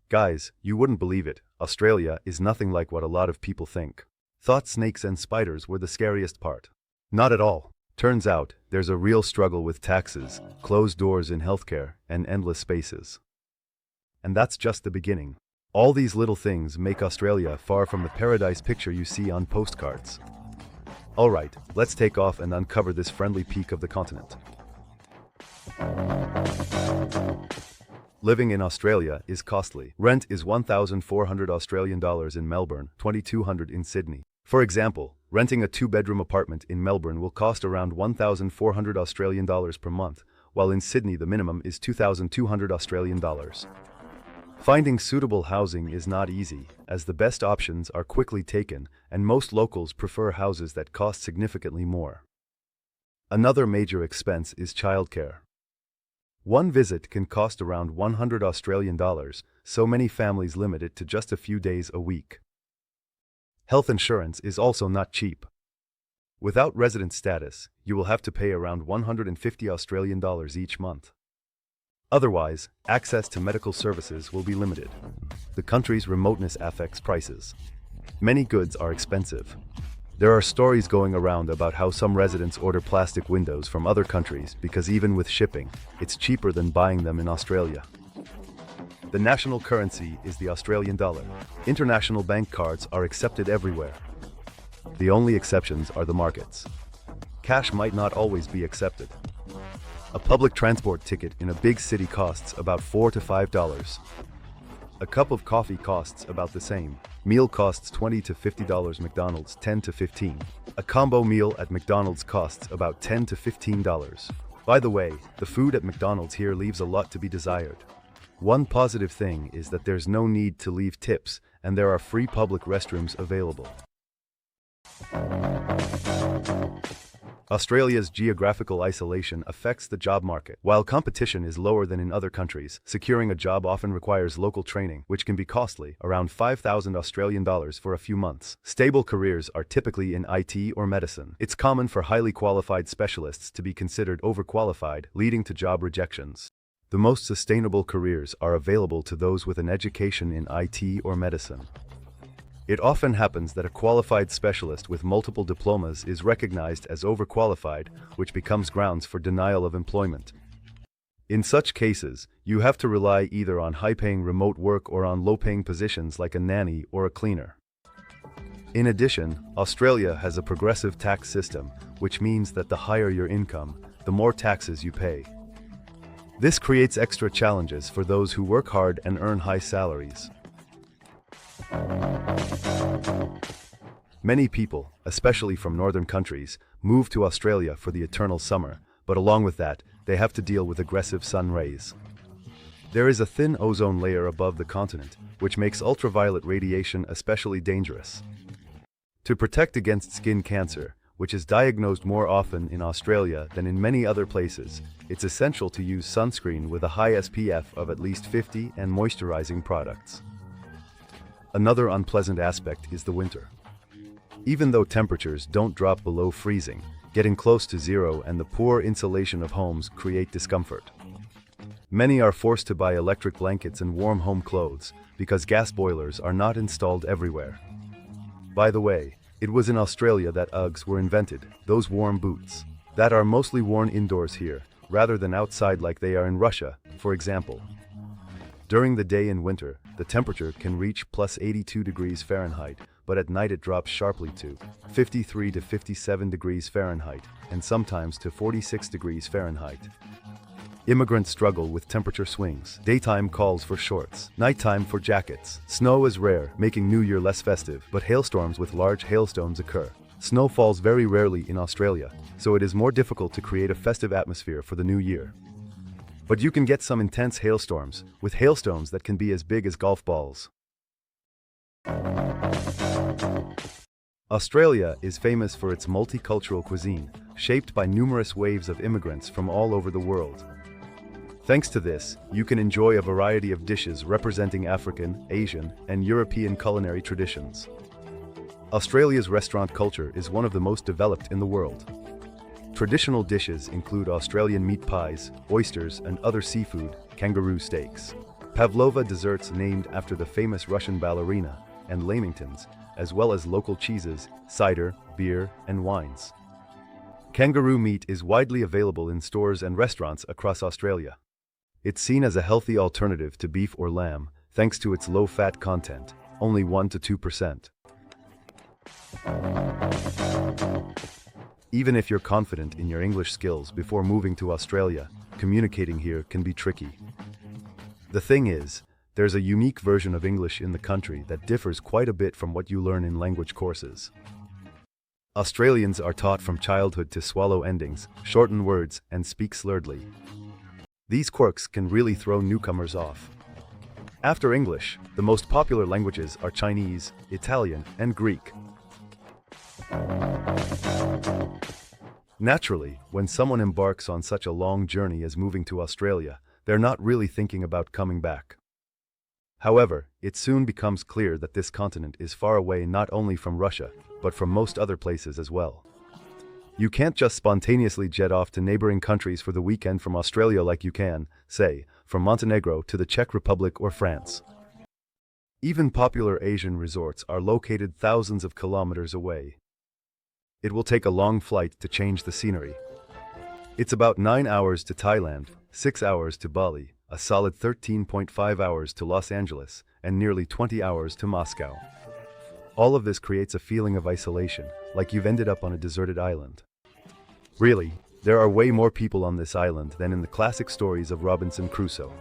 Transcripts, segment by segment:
Guys, you wouldn't believe it, Australia is nothing like what a lot of people think. Thought snakes and spiders were the scariest part. Not at all. Turns out, there's a real struggle with taxes, closed doors in healthcare, and endless spaces. And that's just the beginning. All these little things make Australia far from the paradise picture you see on postcards. Alright, let's take off and uncover this friendly peak of the continent. Living in Australia is costly. Rent is 1,400 Australian dollars in Melbourne, 2,200 in Sydney. For example, renting a two-bedroom apartment in Melbourne will cost around 1,400 Australian dollars per month, while in Sydney the minimum is 2,200 Australian dollars. Finding suitable housing is not easy, as the best options are quickly taken, and most locals prefer houses that cost significantly more. Another major expense is childcare. One visit can cost around 100 Australian dollars, so many families limit it to just a few days a week. Health insurance is also not cheap. Without resident status, you will have to pay around 150 Australian dollars each month. Otherwise, access to medical services will be limited. The country's remoteness affects prices. Many goods are expensive. There are stories going around about how some residents order plastic windows from other countries because even with shipping, it's cheaper than buying them in Australia. The national currency is the Australian dollar. International bank cards are accepted everywhere. The only exceptions are the markets. Cash might not always be accepted. A public transport ticket in a big city costs about $4 to $5. A cup of coffee costs about the same. Meal costs $20 to $50, McDonald's $10 to $15. A combo meal at McDonald's costs about $10 to $15. By the way, the food at McDonald's here leaves a lot to be desired. One positive thing is that there's no need to leave tips, and there are free public restrooms available. Australia's geographical isolation affects the job market. While competition is lower than in other countries, securing a job often requires local training, which can be costly, around 5,000 Australian dollars for a few months. Stable careers are typically in IT or medicine. It's common for highly qualified specialists to be considered overqualified, leading to job rejections. The most sustainable careers are available to those with an education in IT or medicine. It often happens that a qualified specialist with multiple diplomas is recognized as overqualified, which becomes grounds for denial of employment. In such cases, you have to rely either on high-paying remote work or on low-paying positions like a nanny or a cleaner. In addition, Australia has a progressive tax system, which means that the higher your income, the more taxes you pay. This creates extra challenges for those who work hard and earn high salaries. Many people, especially from northern countries, move to Australia for the eternal summer, but along with that, they have to deal with aggressive sun rays. There is a thin ozone layer above the continent, which makes ultraviolet radiation especially dangerous. To protect against skin cancer, which is diagnosed more often in Australia than in many other places, it's essential to use sunscreen with a high SPF of at least 50 and moisturizing products. Another unpleasant aspect is the winter. Even though temperatures don't drop below freezing, getting close to zero and the poor insulation of homes create discomfort. Many are forced to buy electric blankets and warm home clothes because gas boilers are not installed everywhere. By the way, it was in Australia that Uggs were invented, those warm boots that are mostly worn indoors here, rather than outside like they are in Russia, for example. During the day in winter, the temperature can reach plus 82 degrees Fahrenheit, but at night it drops sharply to 53 to 57 degrees Fahrenheit, and sometimes to 46 degrees Fahrenheit. Immigrants struggle with temperature swings. Daytime calls for shorts, nighttime for jackets. Snow is rare, making New Year less festive, but hailstorms with large hailstones occur. Snow falls very rarely in Australia, so it is more difficult to create a festive atmosphere for the new year. But you can get some intense hailstorms, with hailstones that can be as big as golf balls. Australia is famous for its multicultural cuisine, shaped by numerous waves of immigrants from all over the world. Thanks to this, you can enjoy a variety of dishes representing African, Asian, and European culinary traditions. Australia's restaurant culture is one of the most developed in the world. Traditional dishes include Australian meat pies, oysters and other seafood, kangaroo steaks. Pavlova desserts named after the famous Russian ballerina, and lamingtons, as well as local cheeses, cider, beer, and wines. Kangaroo meat is widely available in stores and restaurants across Australia. It's seen as a healthy alternative to beef or lamb, thanks to its low fat content, only 1 to 2%. Even if you're confident in your English skills before moving to Australia, communicating here can be tricky. The thing is, there's a unique version of English in the country that differs quite a bit from what you learn in language courses. Australians are taught from childhood to swallow endings, shorten words, and speak slurredly. These quirks can really throw newcomers off. After English, the most popular languages are Chinese, Italian, and Greek. Naturally, when someone embarks on such a long journey as moving to Australia, they're not really thinking about coming back. However, it soon becomes clear that this continent is far away not only from Russia, but from most other places as well. You can't just spontaneously jet off to neighboring countries for the weekend from Australia like you can, say, from Montenegro to the Czech Republic or France. Even popular Asian resorts are located thousands of kilometers away. It will take a long flight to change the scenery. It's about 9 hours to Thailand, 6 hours to Bali, a solid 13.5 hours to Los Angeles, and nearly 20 hours to Moscow. All of this creates a feeling of isolation, like you've ended up on a deserted island. Really, there are way more people on this island than in the classic stories of Robinson Crusoe.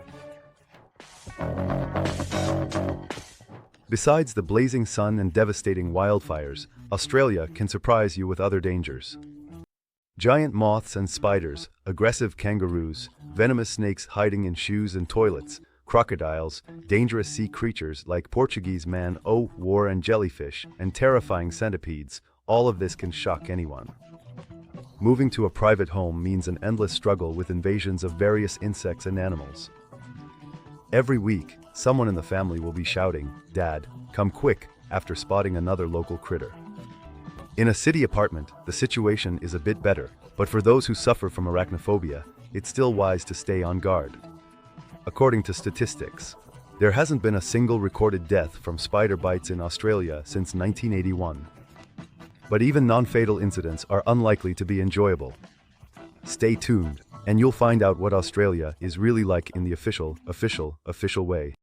Besides the blazing sun and devastating wildfires, Australia can surprise you with other dangers. Giant moths and spiders, aggressive kangaroos, venomous snakes hiding in shoes and toilets, crocodiles, dangerous sea creatures like Portuguese man-o' war and jellyfish, and terrifying centipedes, all of this can shock anyone. Moving to a private home means an endless struggle with invasions of various insects and animals. Every week, someone in the family will be shouting, "Dad, come quick," after spotting another local critter. In a city apartment, the situation is a bit better, but for those who suffer from arachnophobia, it's still wise to stay on guard. According to statistics, there hasn't been a single recorded death from spider bites in Australia since 1981. But even non-fatal incidents are unlikely to be enjoyable. Stay tuned, and you'll find out what Australia is really like in the official way.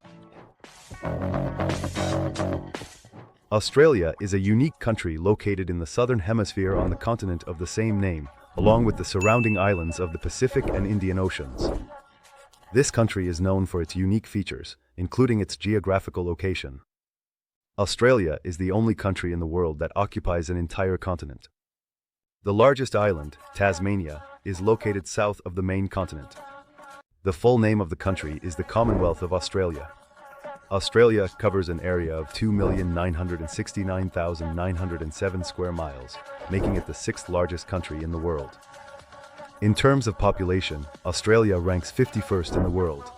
Australia is a unique country located in the southern hemisphere on the continent of the same name, along with the surrounding islands of the Pacific and Indian Oceans. This country is known for its unique features, including its geographical location. Australia is the only country in the world that occupies an entire continent. The largest island, Tasmania, is located south of the main continent. The full name of the country is the Commonwealth of Australia. Australia covers an area of 2,969,907 square miles, making it the sixth largest country in the world. In terms of population, Australia ranks 51st in the world.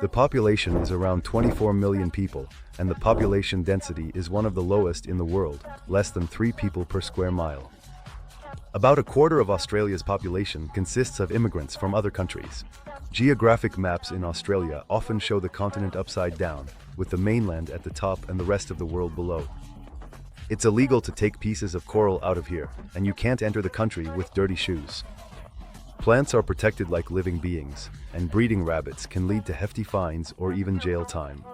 The population is around 24 million people, and the population density is one of the lowest in the world, less than 3 people per square mile. About a quarter of Australia's population consists of immigrants from other countries. Geographic maps in Australia often show the continent upside down, with the mainland at the top and the rest of the world below. It's illegal to take pieces of coral out of here, and you can't enter the country with dirty shoes. Plants are protected like living beings, and breeding rabbits can lead to hefty fines or even jail time.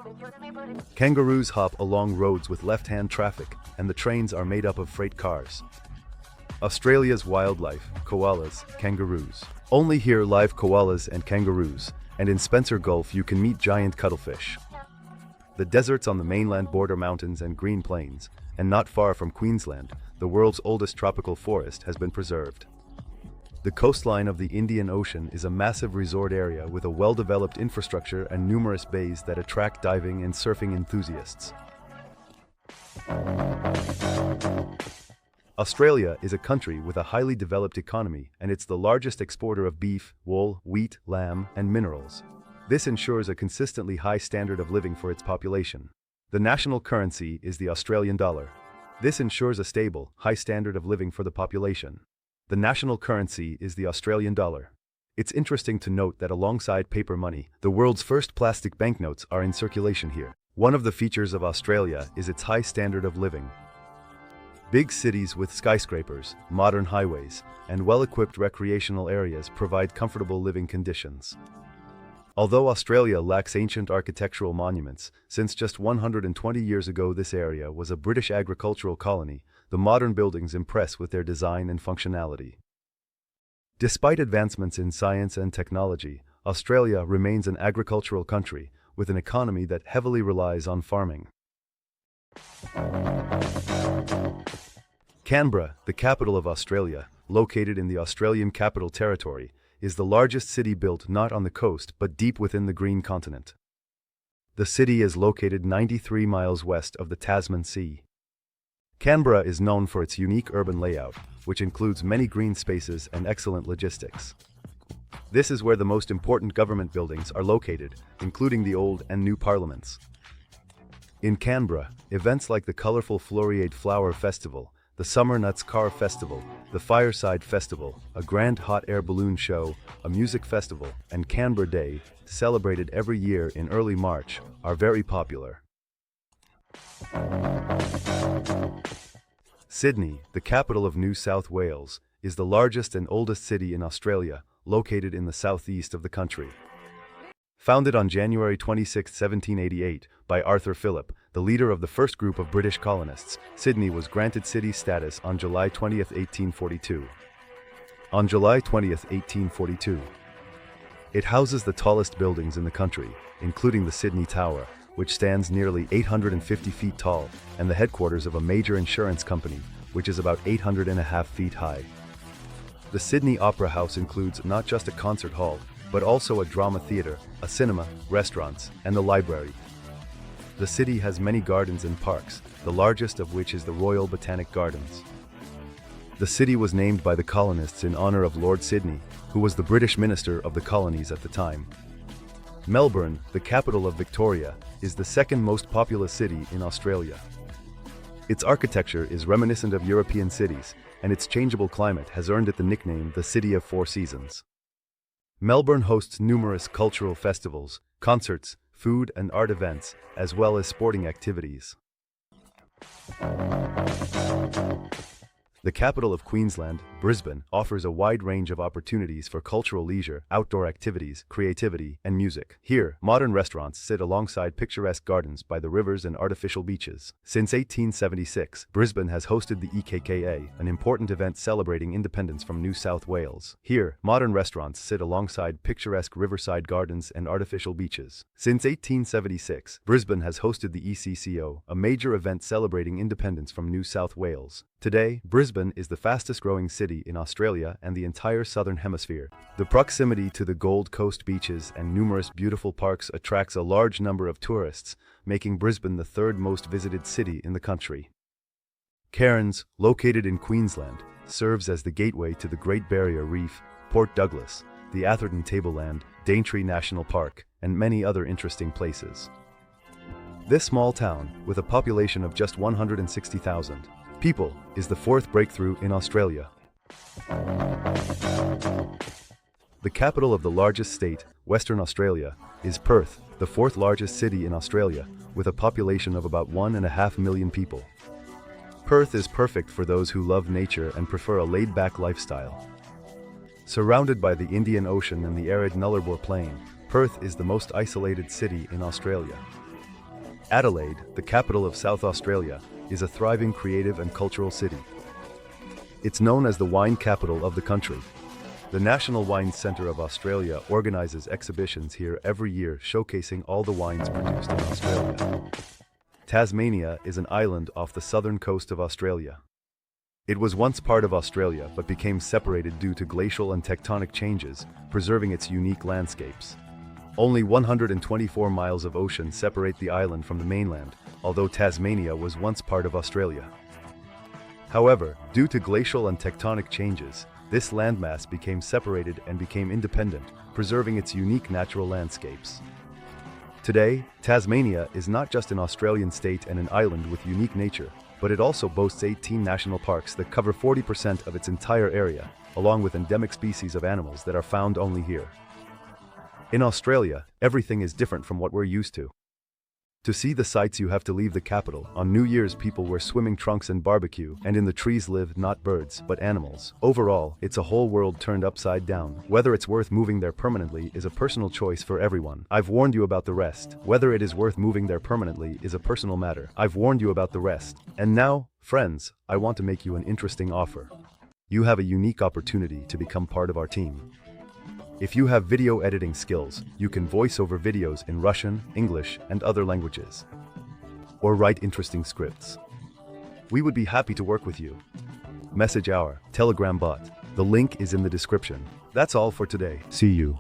Kangaroos hop along roads with left-hand traffic, and the trains are made up of freight cars. Australia's wildlife, koalas, kangaroos. Only here live koalas and kangaroos, and in Spencer Gulf you can meet giant cuttlefish. The deserts on the mainland border mountains and green plains, and not far from Queensland, the world's oldest tropical forest has been preserved. The coastline of the Indian Ocean is a massive resort area with a well-developed infrastructure and numerous bays that attract diving and surfing enthusiasts. Australia is a country with a highly developed economy, and it's the largest exporter of beef, wool, wheat, lamb, and minerals. This ensures a consistently high standard of living for its population. The national currency is the Australian dollar. This ensures a stable, high standard of living for the population. The national currency is the Australian dollar. It's interesting to note that alongside paper money, the world's first plastic banknotes are in circulation here. One of the features of Australia is its high standard of living. Big cities with skyscrapers, modern highways, and well-equipped recreational areas provide comfortable living conditions. Although Australia lacks ancient architectural monuments, since just 120 years ago this area was a British agricultural colony, the modern buildings impress with their design and functionality. Despite advancements in science and technology, Australia remains an agricultural country, with an economy that heavily relies on farming. Canberra, the capital of Australia, located in the Australian Capital Territory, is the largest city built not on the coast but deep within the green continent. The city is located 93 miles west of the Tasman Sea. Canberra is known for its unique urban layout, which includes many green spaces and excellent logistics. This is where the most important government buildings are located, including the Old and New Parliaments. In Canberra, events like the colorful Floriade Flower Festival, the Summer Nuts Car Festival, the Fireside Festival, a grand hot air balloon show, a music festival, and Canberra Day, celebrated every year in early March, are very popular. Sydney, the capital of New South Wales, is the largest and oldest city in Australia, located in the southeast of the country. Founded on January 26, 1788, by Arthur Phillip, the leader of the first group of British colonists, Sydney was granted city status on July 20, 1842. On July 20, 1842, it houses the tallest buildings in the country, including the Sydney Tower, which stands nearly 850 feet tall, and the headquarters of a major insurance company, which is about 8.5 feet high. The Sydney Opera House includes not just a concert hall, but also a drama theatre, a cinema, restaurants, and a library. The city has many gardens and parks, the largest of which is the Royal Botanic Gardens. The city was named by the colonists in honor of Lord Sydney, who was the British Minister of the Colonies at the time. Melbourne, the capital of Victoria, is the second most populous city in Australia. Its architecture is reminiscent of European cities, and its changeable climate has earned it the nickname the City of Four Seasons. Melbourne hosts numerous cultural festivals, concerts, food and art events, as well as sporting activities. The capital of Queensland, Brisbane, offers a wide range of opportunities for cultural leisure, outdoor activities, creativity, and music. Here, modern restaurants sit alongside picturesque gardens by the rivers and artificial beaches. Since 1876, Brisbane has hosted the EKKA, an important event celebrating independence from New South Wales. Here, modern restaurants sit alongside picturesque riverside gardens and artificial beaches. Since 1876, Brisbane has hosted the ECCO, a major event celebrating independence from New South Wales. Today, Brisbane is the fastest-growing city in Australia and the entire Southern Hemisphere. The proximity to the Gold Coast beaches and numerous beautiful parks attracts a large number of tourists, making Brisbane the third most visited city in the country. Cairns, located in Queensland, serves as the gateway to the Great Barrier Reef, Port Douglas, the Atherton Tableland, Daintree National Park, and many other interesting places. This small town, with a population of just 160,000 people, is the fourth breakthrough in Australia. The capital of the largest state, Western Australia, is Perth, the fourth largest city in Australia, with a population of about 1.5 million people. Perth is perfect for those who love nature and prefer a laid-back lifestyle. Surrounded by the Indian Ocean and the arid Nullarbor Plain, Perth is the most isolated city in Australia. Adelaide, the capital of South Australia, is a thriving creative and cultural city. It's known as the wine capital of the country. The National Wine Centre of Australia organizes exhibitions here every year showcasing all the wines produced in Australia. Tasmania is an island off the southern coast of Australia. It was once part of Australia but became separated due to glacial and tectonic changes, preserving its unique landscapes. Only 124 miles of ocean separate the island from the mainland, although Tasmania was once part of Australia. However, due to glacial and tectonic changes, this landmass became separated and became independent, preserving its unique natural landscapes. Today, Tasmania is not just an Australian state and an island with unique nature, but it also boasts 18 national parks that cover 40% of its entire area, along with endemic species of animals that are found only here. In Australia, everything is different from what we're used to. To see the sights, you have to leave the capital. On New Year's, people wear swimming trunks and barbecue, and in the trees live not birds, but animals. Overall, it's a whole world turned upside down. Whether it's worth moving there permanently is a personal choice for everyone. I've warned you about the rest. Whether it is worth moving there permanently is a personal matter. I've warned you about the rest. And now, friends, I want to make you an interesting offer. You have a unique opportunity to become part of our team. If you have video editing skills, you can voice over videos in Russian, English, and other languages. Or write interesting scripts. We would be happy to work with you. Message our Telegram bot. The link is in the description. That's all for today. See you.